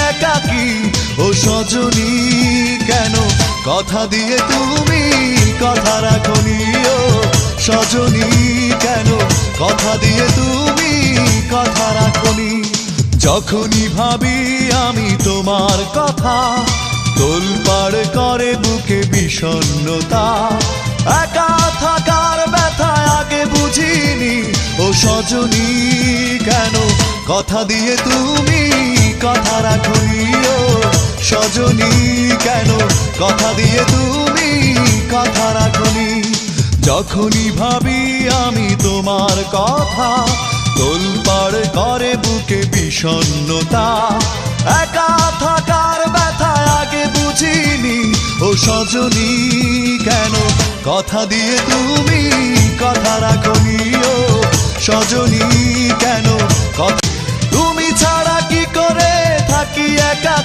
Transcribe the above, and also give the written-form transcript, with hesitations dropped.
একাকী ও সজনী কেন কথা দিয়ে তুমি কথা রাখনি ও সজনী কেন কথা দিয়ে তুমি কথা রাখনি যখনই ভাবি আমি তোমার কথা তোলপাড় করে বুকে বিষণ্ণতা একা থাকার ব্যথা আগে বুঝিনি ও সজনী কেন কথা দিয়ে তুমি কথা রাখনি ও সজনী কেন কথা দিয়ে তুমি কথা রাখনি যখনই ভাবি আমি তোমার কথা তোলপাড় করে বুকে বিষণ্ণতা একা থাকার ব্যথা আগে বুঝিনি ও সজনী কেন কথা দিয়ে তুমি কথা রাখনি ও সজনী কেন তুমি ছাড়া কি করে থাকি একা।